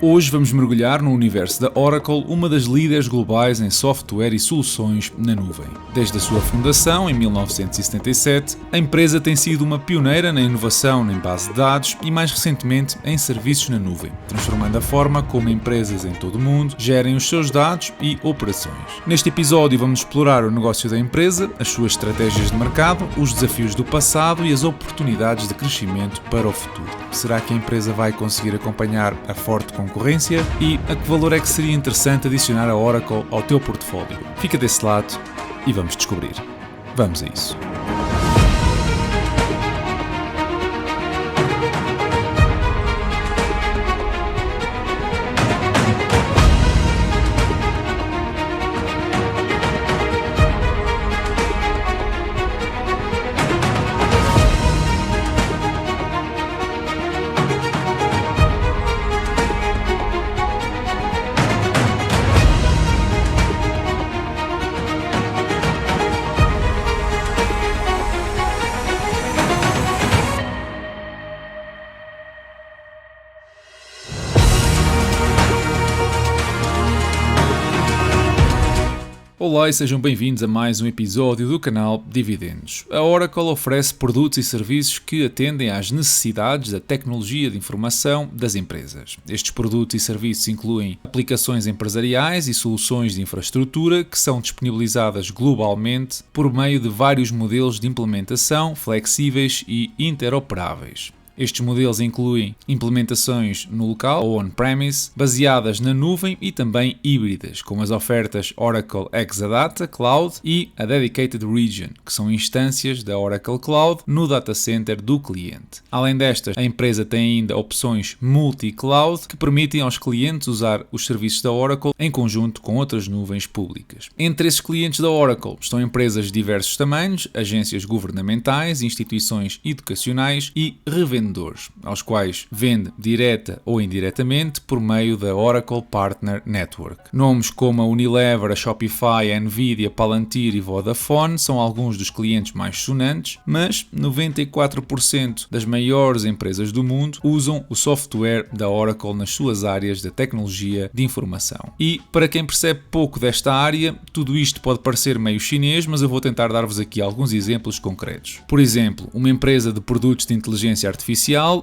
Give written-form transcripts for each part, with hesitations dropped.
Hoje vamos mergulhar no universo da Oracle, uma das líderes globais em software e soluções na nuvem. Desde a sua fundação, em 1977, a empresa tem sido uma pioneira na inovação em base de dados e, mais recentemente, em serviços na nuvem, transformando a forma como empresas em todo o mundo gerem os seus dados e operações. Neste episódio vamos explorar o negócio da empresa, as suas estratégias de mercado, os desafios do passado e as oportunidades de crescimento para o futuro. Será que a empresa vai conseguir acompanhar a forte concorrência e a que valor é que seria interessante adicionar a Oracle ao teu portfólio? Fica desse lado e vamos descobrir. Vamos a isso. Olá e sejam bem-vindos a mais um episódio do canal Dividendos. A Oracle oferece produtos e serviços que atendem às necessidades da tecnologia de informação das empresas. Estes produtos e serviços incluem aplicações empresariais e soluções de infraestrutura que são disponibilizadas globalmente por meio de vários modelos de implementação flexíveis e interoperáveis. Estes modelos incluem implementações no local ou on-premise, baseadas na nuvem e também híbridas, como as ofertas Oracle Exadata Cloud e a Dedicated Region, que são instâncias da Oracle Cloud no data center do cliente. Além destas, a empresa tem ainda opções multi-cloud que permitem aos clientes usar os serviços da Oracle em conjunto com outras nuvens públicas. Entre esses clientes da Oracle estão empresas de diversos tamanhos, agências governamentais, instituições educacionais e revendedores, aos quais vende direta ou indiretamente por meio da Oracle Partner Network. Nomes como a Unilever, a Shopify, a Nvidia, Palantir e Vodafone são alguns dos clientes mais sonantes, mas 94% das maiores empresas do mundo usam o software da Oracle nas suas áreas da tecnologia de informação. E, para quem percebe pouco desta área, tudo isto pode parecer meio chinês, mas eu vou tentar dar-vos aqui alguns exemplos concretos. Por exemplo, uma empresa de produtos de inteligência artificial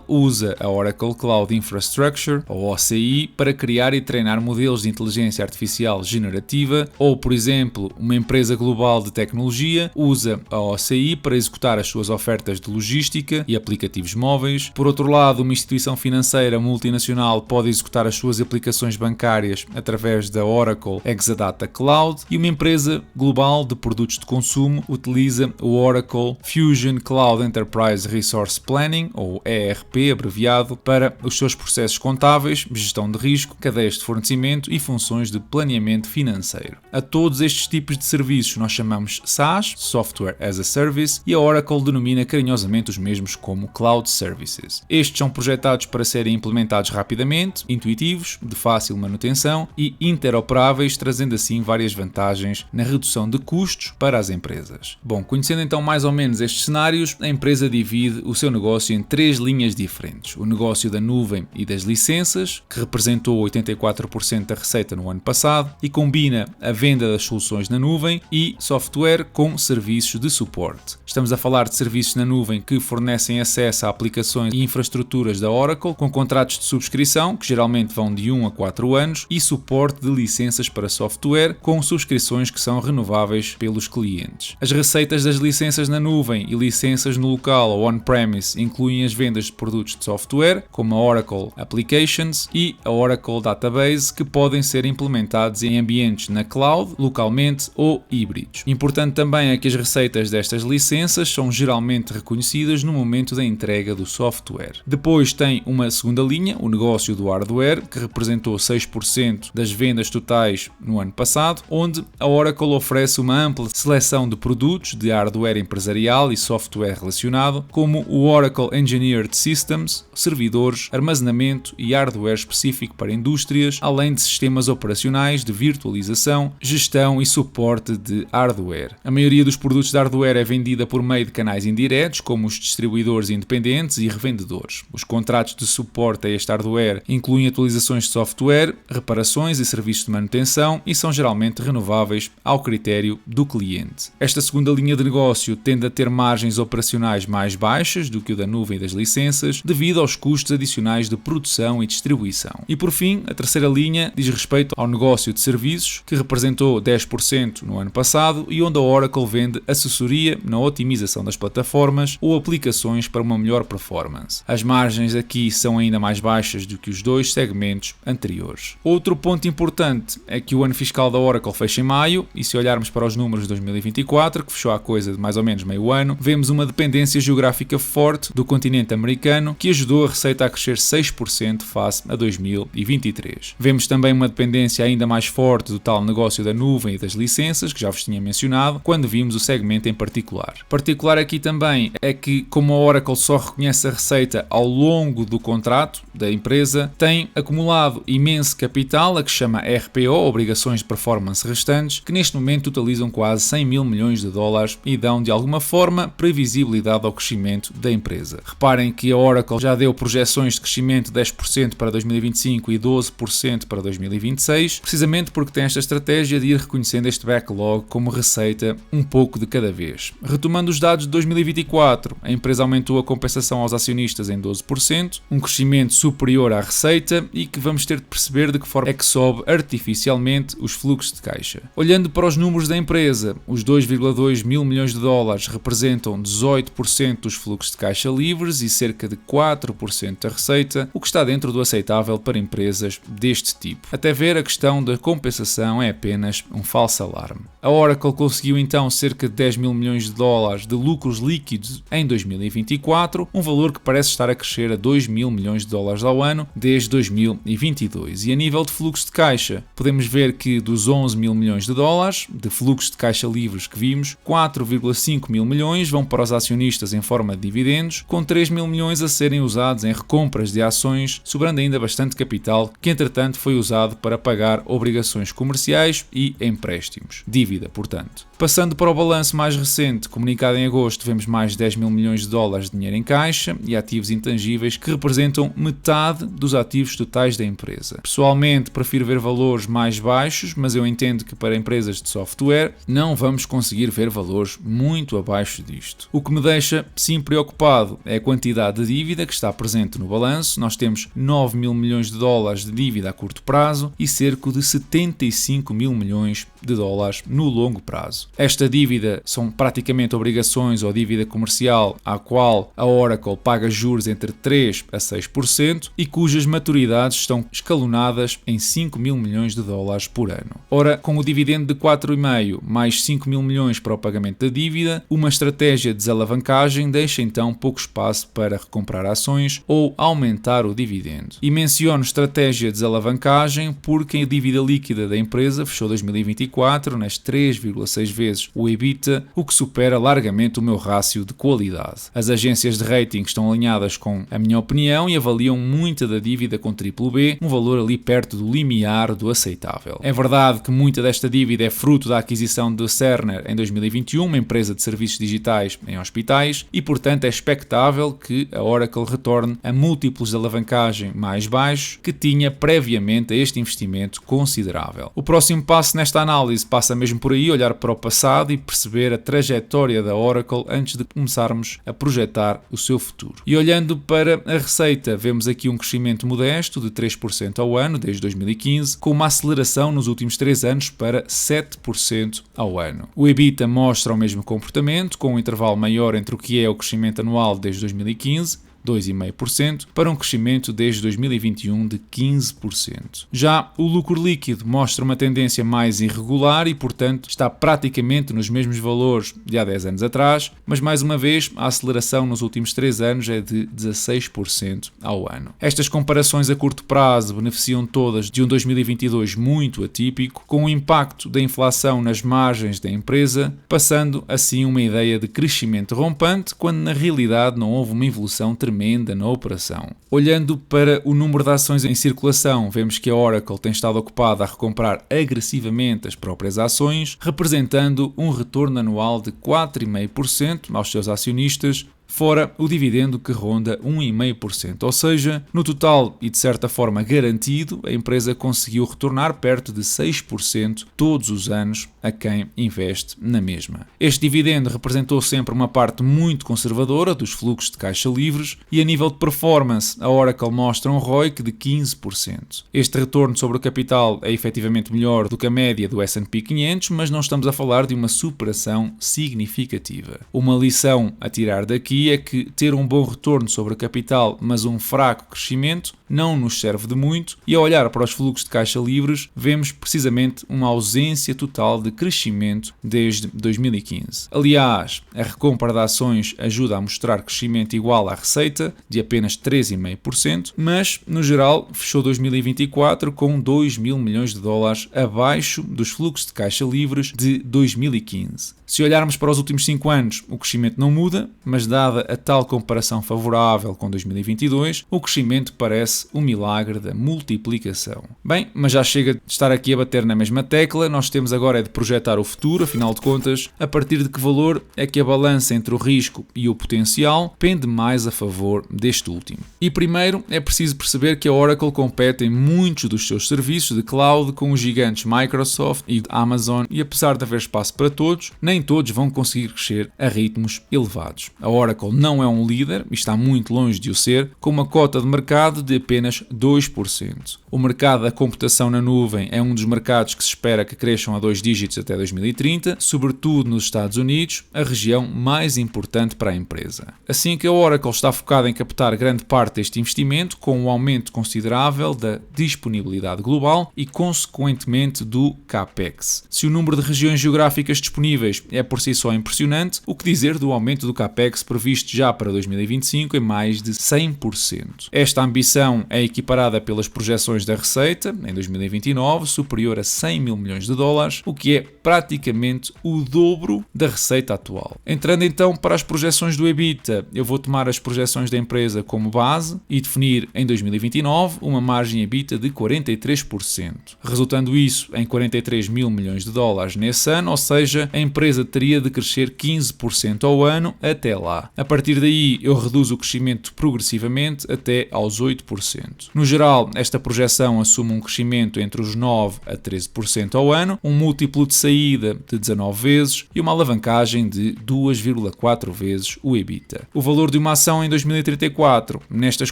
usa a Oracle Cloud Infrastructure, ou OCI, para criar e treinar modelos de inteligência artificial generativa, ou, por exemplo, uma empresa global de tecnologia usa a OCI para executar as suas ofertas de logística e aplicativos móveis. Por outro lado, uma instituição financeira multinacional pode executar as suas aplicações bancárias através da Oracle Exadata Cloud, e uma empresa global de produtos de consumo utiliza o Oracle Fusion Cloud Enterprise Resource Planning, ou ERP abreviado, para os seus processos contábeis, gestão de risco, cadeias de fornecimento e funções de planeamento financeiro. A todos estes tipos de serviços nós chamamos SaaS, Software as a Service, e a Oracle denomina carinhosamente os mesmos como Cloud Services. Estes são projetados para serem implementados rapidamente, intuitivos, de fácil manutenção e interoperáveis, trazendo assim várias vantagens na redução de custos para as empresas. Bom, conhecendo então mais ou menos estes cenários, a empresa divide o seu negócio em três linhas diferentes: o negócio da nuvem e das licenças, que representou 84% da receita no ano passado e combina a venda das soluções na nuvem e software com serviços de suporte. Estamos a falar de serviços na nuvem que fornecem acesso a aplicações e infraestruturas da Oracle, com contratos de subscrição, que geralmente vão de 1 a 4 anos, e suporte de licenças para software, com subscrições que são renováveis pelos clientes. As receitas das licenças na nuvem e licenças no local ou on-premise incluem as vendas de produtos de software, como a Oracle Applications e a Oracle Database, que podem ser implementados em ambientes na cloud, localmente ou híbridos. Importante também é que as receitas destas licenças são geralmente reconhecidas no momento da entrega do software. Depois tem uma segunda linha, o negócio do hardware, que representou 6% das vendas totais no ano passado, onde a Oracle oferece uma ampla seleção de produtos de hardware empresarial e software relacionado, como o Oracle Engineering Engineered Systems, servidores, armazenamento e hardware específico para indústrias, além de sistemas operacionais de virtualização, gestão e suporte de hardware. A maioria dos produtos de hardware é vendida por meio de canais indiretos, como os distribuidores independentes e revendedores. Os contratos de suporte a este hardware incluem atualizações de software, reparações e serviços de manutenção e são geralmente renováveis ao critério do cliente. Esta segunda linha de negócio tende a ter margens operacionais mais baixas do que o da nuvem e das licenças, devido aos custos adicionais de produção e distribuição. E por fim, a terceira linha diz respeito ao negócio de serviços, que representou 10% no ano passado e onde a Oracle vende assessoria na otimização das plataformas ou aplicações para uma melhor performance. As margens aqui são ainda mais baixas do que os dois segmentos anteriores. Outro ponto importante é que o ano fiscal da Oracle fecha em maio e se olharmos para os números de 2024, que fechou há coisa de mais ou menos meio ano, vemos uma dependência geográfica forte do continente americano que ajudou a receita a crescer 6% face a 2023. Vemos também uma dependência ainda mais forte do tal negócio da nuvem e das licenças, que já vos tinha mencionado, quando vimos o segmento em particular. Particular aqui também é que, como a Oracle só reconhece a receita ao longo do contrato da empresa, tem acumulado imenso capital, a que chama RPO, Obrigações de Performance Restantes, que neste momento totalizam quase 100 mil milhões de dólares e dão de alguma forma previsibilidade ao crescimento da empresa. Reparem que a Oracle já deu projeções de crescimento de 10% para 2025 e 12% para 2026, precisamente porque tem esta estratégia de ir reconhecendo este backlog como receita um pouco de cada vez. Retomando os dados de 2024, a empresa aumentou a compensação aos acionistas em 12%, um crescimento superior à receita e que vamos ter de perceber de que forma é que sobe artificialmente os fluxos de caixa. Olhando para os números da empresa, os 2,2 mil milhões de dólares representam 18% dos fluxos de caixa livres e cerca de 4% da receita, o que está dentro do aceitável para empresas deste tipo. Até ver, a questão da compensação é apenas um falso alarme. A Oracle conseguiu então cerca de 10 mil milhões de dólares de lucros líquidos em 2024, um valor que parece estar a crescer a 2 mil milhões de dólares ao ano desde 2022. E a nível de fluxo de caixa, podemos ver que dos 11 mil milhões de dólares de fluxos de caixa livres que vimos, 4,5 mil milhões vão para os acionistas em forma de dividendos, com 3 mil milhões a serem usados em recompras de ações, sobrando ainda bastante capital que entretanto foi usado para pagar obrigações comerciais e empréstimos. Dívida, portanto. Passando para o balanço mais recente, comunicado em agosto, vemos mais de 10 mil milhões de dólares de dinheiro em caixa e ativos intangíveis que representam metade dos ativos totais da empresa. Pessoalmente, prefiro ver valores mais baixos, mas eu entendo que para empresas de software não vamos conseguir ver valores muito abaixo disto. O que me deixa sim preocupado é a quantidade de dívida que está presente no balanço. Nós temos 9 mil milhões de dólares de dívida a curto prazo e cerca de 75 mil milhões de dólares no longo prazo. Esta dívida são praticamente obrigações ou dívida comercial à qual a Oracle paga juros entre 3% a 6% e cujas maturidades estão escalonadas em 5 mil milhões de dólares por ano. Ora, com o dividendo de 4,5 mais 5 mil milhões para o pagamento da dívida, uma estratégia de desalavancagem deixa então pouco espaço para recomprar ações ou aumentar o dividendo. E menciono estratégia de desalavancagem porque a dívida líquida da empresa fechou 2024 nas 3,6 vezes o EBITDA, o que supera largamente o meu rácio de qualidade. As agências de rating estão alinhadas com a minha opinião e avaliam muita da dívida com BBB, um valor ali perto do limiar do aceitável. É verdade que muita desta dívida é fruto da aquisição de Cerner em 2021, uma empresa de serviços digitais em hospitais, e portanto é expectável que a Oracle retorne a múltiplos de alavancagem mais baixos que tinha previamente a este investimento considerável. O próximo passo nesta análise passa mesmo por aí, olhar para o passado e perceber a trajetória da Oracle antes de começarmos a projetar o seu futuro. E olhando para a receita, vemos aqui um crescimento modesto de 3% ao ano desde 2015, com uma aceleração nos últimos 3 anos para 7% ao ano. O EBITDA mostra o mesmo comportamento, com um intervalo maior entre o que é o crescimento anual desde 2015, 2,5%, para um crescimento desde 2021 de 15%. Já o lucro líquido mostra uma tendência mais irregular e, portanto, está praticamente nos mesmos valores de há 10 anos atrás, mas mais uma vez a aceleração nos últimos 3 anos é de 16% ao ano. Estas comparações a curto prazo beneficiam todas de um 2022 muito atípico, com o impacto da inflação nas margens da empresa, passando assim uma ideia de crescimento rompante, quando na realidade não houve uma evolução tremenda tremenda na operação. Olhando para o número de ações em circulação, vemos que a Oracle tem estado ocupada a recomprar agressivamente as próprias ações, representando um retorno anual de 4,5% aos seus acionistas, fora o dividendo que ronda 1,5%. Ou seja, no total e de certa forma garantido, a empresa conseguiu retornar perto de 6% todos os anos a quem investe na mesma. Este dividendo representou sempre uma parte muito conservadora dos fluxos de caixa livres e a nível de performance, a Oracle mostra um ROIC de 15%. Este retorno sobre o capital é efetivamente melhor do que a média do S&P 500, mas não estamos a falar de uma superação significativa. Uma lição a tirar daqui é que ter um bom retorno sobre o capital, mas um fraco crescimento, não nos serve de muito, e ao olhar para os fluxos de caixa livres, vemos precisamente uma ausência total de crescimento desde 2015. Aliás, a recompra de ações ajuda a mostrar crescimento igual à receita, de apenas 3,5%, mas, no geral, fechou 2024 com 2 mil milhões de dólares abaixo dos fluxos de caixa livres de 2015. Se olharmos para os últimos 5 anos, o crescimento não muda, mas dada a tal comparação favorável com 2022, o crescimento parece um milagre da multiplicação. Bem, mas já chega de estar aqui a bater na mesma tecla, nós temos agora de projetar o futuro, afinal de contas, a partir de que valor é que a balança entre o risco e o potencial pende mais a favor deste último. E primeiro é preciso perceber que a Oracle compete em muitos dos seus serviços de cloud com os gigantes Microsoft e Amazon e apesar de haver espaço para todos, nem todos vão conseguir crescer a ritmos elevados. A Oracle não é um líder e está muito longe de o ser, com uma cota de mercado de apenas 2%. O mercado da computação na nuvem é um dos mercados que se espera que cresçam a 2 dígitos até 2030, sobretudo nos Estados Unidos, a região mais importante para a empresa. Assim que a Oracle está focada em captar grande parte deste investimento, com um aumento considerável da disponibilidade global e, consequentemente, do CAPEX. Se o número de regiões geográficas disponíveis é por si só impressionante, o que dizer do aumento do CAPEX previsto já para 2025 em mais de 100%. Esta ambição é equiparada pelas projeções da receita, em 2029, superior a 100 mil milhões de dólares, o que é praticamente o dobro da receita atual. Entrando então para as projeções do EBITDA, eu vou tomar as projeções da empresa como base e definir em 2029 uma margem EBITDA de 43%, resultando isso em 43 mil milhões de dólares nesse ano, ou seja, a empresa teria de crescer 15% ao ano até lá. A partir daí, eu reduzo o crescimento progressivamente até aos 8%. No geral, esta projeção assume um crescimento entre os 9% a 13% ao ano, um múltiplo de saída de 19 vezes e uma alavancagem de 2,4 vezes o EBITDA. O valor de uma ação em 2034, nestas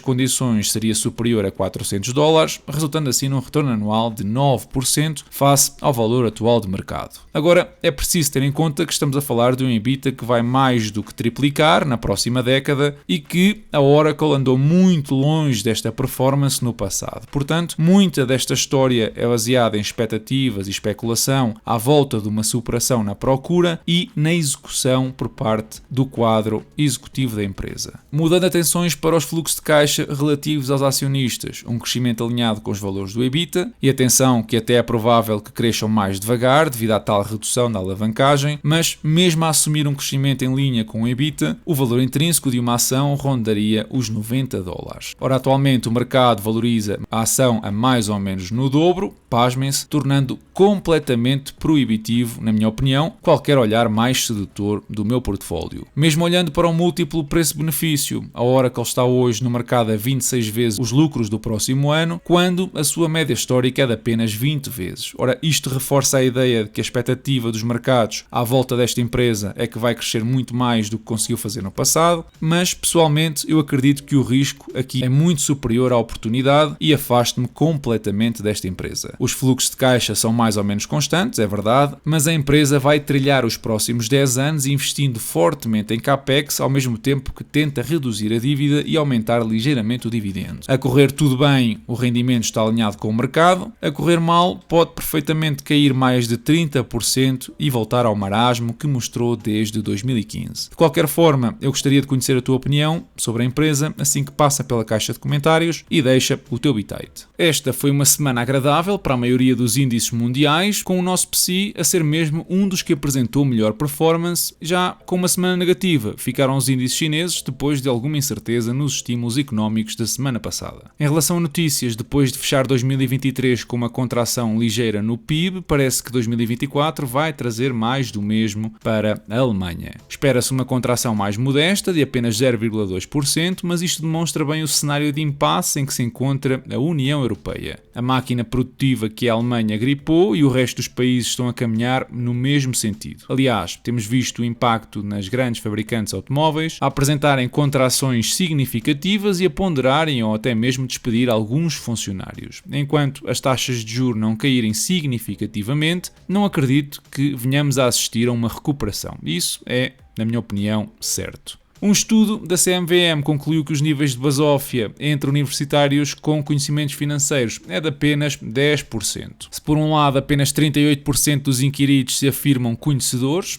condições, seria superior a 400 dólares, resultando assim num retorno anual de 9% face ao valor atual de mercado. Agora, é preciso ter em conta que estamos a falar de um EBITDA que vai mais do que triplicar na próxima década e que a Oracle andou muito longe desta performance no passado. Portanto, muita desta história é baseada em expectativas e especulação à volta de uma superação na procura e na execução por parte do quadro executivo da empresa. Mudando atenções para os fluxos de caixa relativos aos acionistas, um crescimento alinhado com os valores do EBITDA, e atenção que até é provável que cresçam mais devagar devido à tal redução da alavancagem, mas mesmo a assumir um crescimento em linha com o EBITDA, o valor intrínseco de uma ação rondaria os 90 dólares. Ora, atualmente o mercado valoriza a ação a mais ou menos no dobro, pasmem-se, tornando completamente proibitivo, na minha opinião, qualquer olhar mais sedutor do meu portfólio. Mesmo olhando para o múltiplo preço-benefício, a Oracle está hoje no mercado a 26 vezes os lucros do próximo ano, quando a sua média histórica é de apenas 20 vezes. Ora, isto reforça a ideia de que a expectativa dos mercados à volta desta empresa é que vai crescer muito mais do que conseguiu fazer no passado, mas pessoalmente eu acredito que o risco aqui é muito superior à oportunidade e afasto-me completamente desta empresa. Os fluxos de caixa são mais ou menos constantes, é verdade, mas a empresa vai trilhar os próximos 10 anos investindo fortemente em CAPEX ao mesmo tempo que tenta reduzir a dívida e aumentar ligeiramente o dividendo. A correr tudo bem, o rendimento está alinhado com o mercado, a correr mal pode perfeitamente cair mais de 30% e voltar ao marasmo que mostrou desde 2015. De qualquer forma, eu gostaria de conhecer a tua opinião sobre a empresa assim que passa pela caixa de comentários e deixa o teu bitite. Esta foi uma semana agradável para a maioria dos índices mundiais, com o nosso PSI a ser mesmo um dos que apresentou melhor performance. Já com uma semana negativa ficaram os índices chineses depois de alguma incerteza nos estímulos económicos da semana passada. Em relação a notícias, depois de fechar 2023 com uma contração ligeira no PIB, parece que 2024 vai trazer mais do mesmo para a Alemanha. Espera-se uma contração mais modesta, de apenas 0,2%, mas isto demonstra bem o cenário de impasse em que se encontra a União Europeia. A máquina produtiva que a Alemanha gripou e o resto dos países estão a caminhar no mesmo sentido. Aliás, temos visto o impacto nas grandes fabricantes automóveis a apresentarem contrações significativas e a ponderarem ou até mesmo despedir alguns funcionários. Enquanto as taxas de juros não caírem significativamente, não acredito que venhamos a assistir a uma recuperação. Isso é, na minha opinião, certo. Um estudo da CMVM concluiu que os níveis de basófia entre universitários com conhecimentos financeiros é de apenas 10%. Se por um lado apenas 38% dos inquiridos se afirmam conhecedores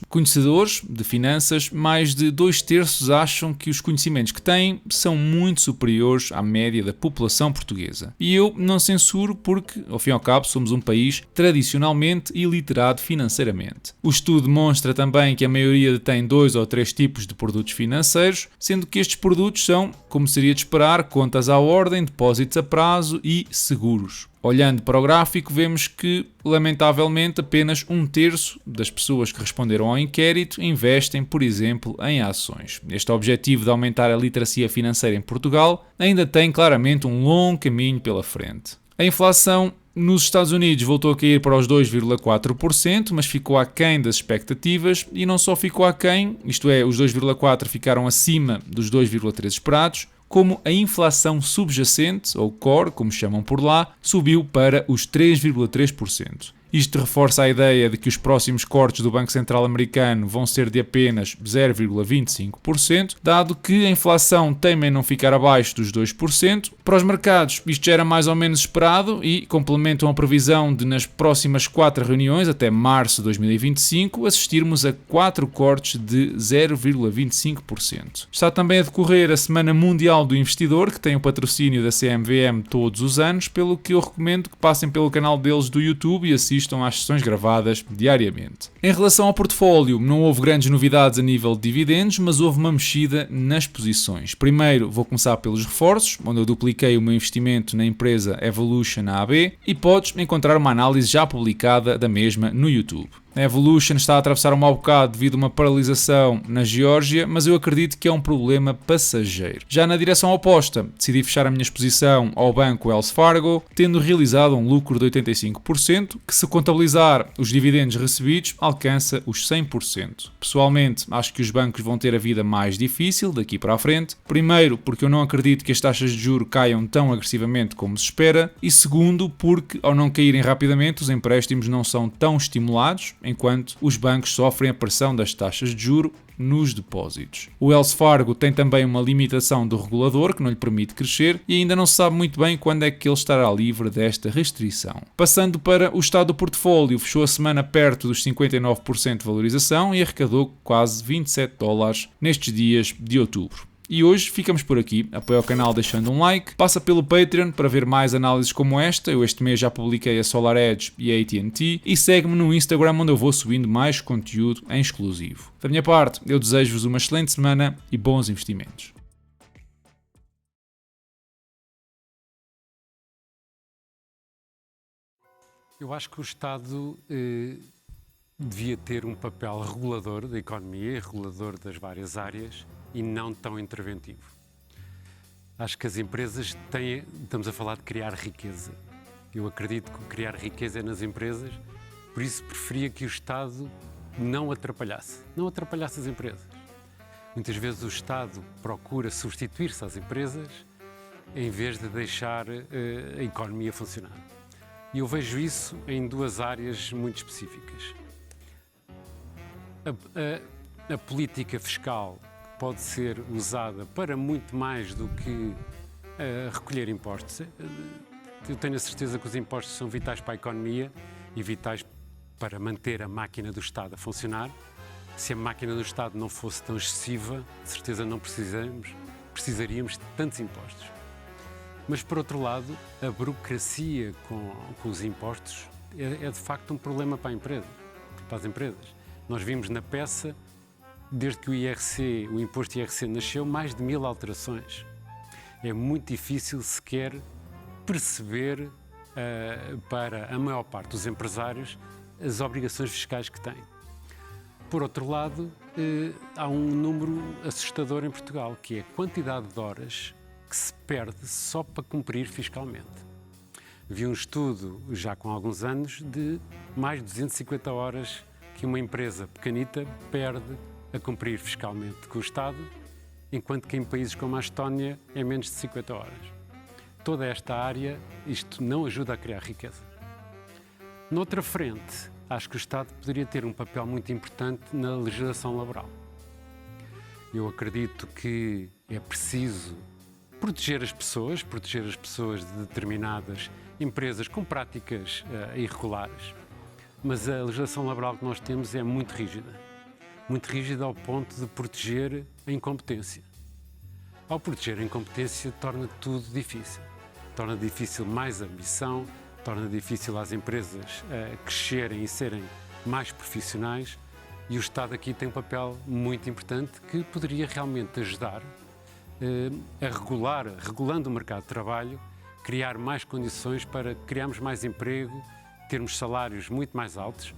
de finanças, mais de 2/3 acham que os conhecimentos que têm são muito superiores à média da população portuguesa. E eu não censuro porque, ao fim e ao cabo, somos um país tradicionalmente iliterado financeiramente. O estudo demonstra também que a maioria detém 2 ou 3 tipos de produtos financeiros, sendo que estes produtos são, como seria de esperar, contas à ordem, depósitos a prazo e seguros. Olhando para o gráfico, vemos que, lamentavelmente, apenas 1/3 das pessoas que responderam ao inquérito investem, por exemplo, em ações. Este objetivo de aumentar a literacia financeira em Portugal ainda tem claramente um longo caminho pela frente. A inflação nos Estados Unidos voltou a cair para os 2,4%, mas ficou aquém das expectativas e não só ficou aquém, isto é, os 2,4% ficaram acima dos 2,3% esperados, como a inflação subjacente, ou core, como chamam por lá, subiu para os 3,3%. Isto reforça a ideia de que os próximos cortes do Banco Central americano vão ser de apenas 0,25%, dado que a inflação teme em não ficar abaixo dos 2%. Para os mercados, isto já era mais ou menos esperado e complementam a previsão de, nas próximas 4 reuniões, até março de 2025, assistirmos a 4 cortes de 0,25%. Está também a decorrer a Semana Mundial do Investidor, que tem o patrocínio da CMVM todos os anos, pelo que eu recomendo que passem pelo canal deles do YouTube e assistam às sessões gravadas diariamente. Em relação ao portfólio, não houve grandes novidades a nível de dividendos, mas houve uma mexida nas posições. Primeiro, vou começar pelos reforços, onde eu dupliquei o meu investimento na empresa Evolution AB e podes encontrar uma análise já publicada da mesma no YouTube. A Evolution está a atravessar um mau bocado devido a uma paralisação na Geórgia, mas eu acredito que é um problema passageiro. Já na direção oposta, decidi fechar a minha exposição ao banco Wells Fargo, tendo realizado um lucro de 85%, que se contabilizar os dividendos recebidos, alcança os 100%. Pessoalmente, acho que os bancos vão ter a vida mais difícil daqui para a frente. Primeiro, porque eu não acredito que as taxas de juros caiam tão agressivamente como se espera, e segundo, porque ao não caírem rapidamente, os empréstimos não são tão estimulados, enquanto os bancos sofrem a pressão das taxas de juros nos depósitos. O Wells Fargo tem também uma limitação do regulador que não lhe permite crescer e ainda não se sabe muito bem quando é que ele estará livre desta restrição. Passando para o estado do portfólio, fechou a semana perto dos 59% de valorização e arrecadou quase $27 nestes dias de outubro. E hoje ficamos por aqui. Apoia o canal deixando um like, passa pelo Patreon para ver mais análises como esta. Eu este mês já publiquei a SolarEdge e a AT&T e segue-me no Instagram, onde eu vou subindo mais conteúdo em exclusivo. Da minha parte, eu desejo-vos uma excelente semana e bons investimentos. Eu acho que o Estado devia ter um papel regulador da economia, regulador das várias áreas e não tão interventivo. Acho que as empresas estamos a falar de criar riqueza. Eu acredito que criar riqueza é nas empresas, por isso preferia que o Estado não atrapalhasse as empresas. Muitas vezes o Estado procura substituir-se às empresas em vez de deixar a economia funcionar. E eu vejo isso em 2 áreas muito específicas. A política fiscal pode ser usada para muito mais do que recolher impostos. Eu tenho a certeza que os impostos são vitais para a economia e vitais para manter a máquina do Estado a funcionar, Se a máquina do Estado não fosse tão excessiva, de certeza não precisaríamos de tantos impostos. Mas, por outro lado, a burocracia com os impostos é de facto um problema para as empresas. Nós vimos na peça, desde que o imposto IRC nasceu, mais de 1000 alterações. É muito difícil sequer perceber para a maior parte dos empresários as obrigações fiscais que têm. Por outro lado, há um número assustador em Portugal, que é a quantidade de horas que se perde só para cumprir fiscalmente. Vi um estudo, já com alguns anos, de mais de 250 horas que uma empresa pequenita perde a cumprir fiscalmente com o Estado, enquanto que em países como a Estónia é menos de 50 horas. Toda esta área, isto não ajuda a criar riqueza. Noutra frente, acho que o Estado poderia ter um papel muito importante na legislação laboral. Eu acredito que é preciso proteger as pessoas de determinadas empresas com práticas irregulares, mas a legislação laboral que nós temos é muito rígida ao ponto de proteger a incompetência. Ao proteger a incompetência, torna tudo difícil. Torna difícil mais ambição, torna difícil às empresas crescerem e serem mais profissionais, e o Estado aqui tem um papel muito importante que poderia realmente ajudar regulando o mercado de trabalho, criar mais condições para criarmos mais emprego, termos salários muito mais altos.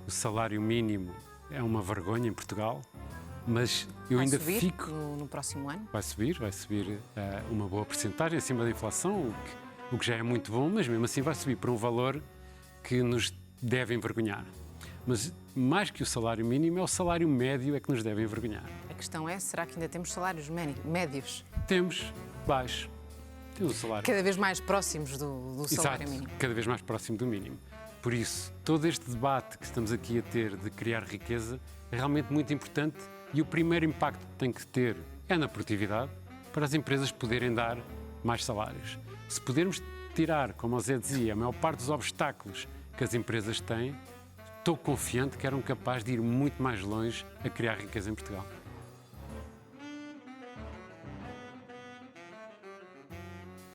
O salário mínimo é uma vergonha em Portugal, mas eu ainda fico... Vai subir no próximo ano? Vai subir uma boa percentagem acima da inflação, o que já é muito bom, mas mesmo assim vai subir para um valor que nos deve envergonhar. Mas mais que o salário mínimo, é o salário médio é que nos deve envergonhar. A questão é, será que ainda temos salários médios? Temos baixos. Temos o salário. Cada vez mais próximos do salário mínimo. Cada vez mais próximo do mínimo. Por isso, todo este debate que estamos aqui a ter de criar riqueza é realmente muito importante, e o primeiro impacto que tem que ter é na produtividade, para as empresas poderem dar mais salários. Se pudermos tirar, como o Zé dizia, a maior parte dos obstáculos que as empresas têm, estou confiante que eram capazes de ir muito mais longe a criar riqueza em Portugal.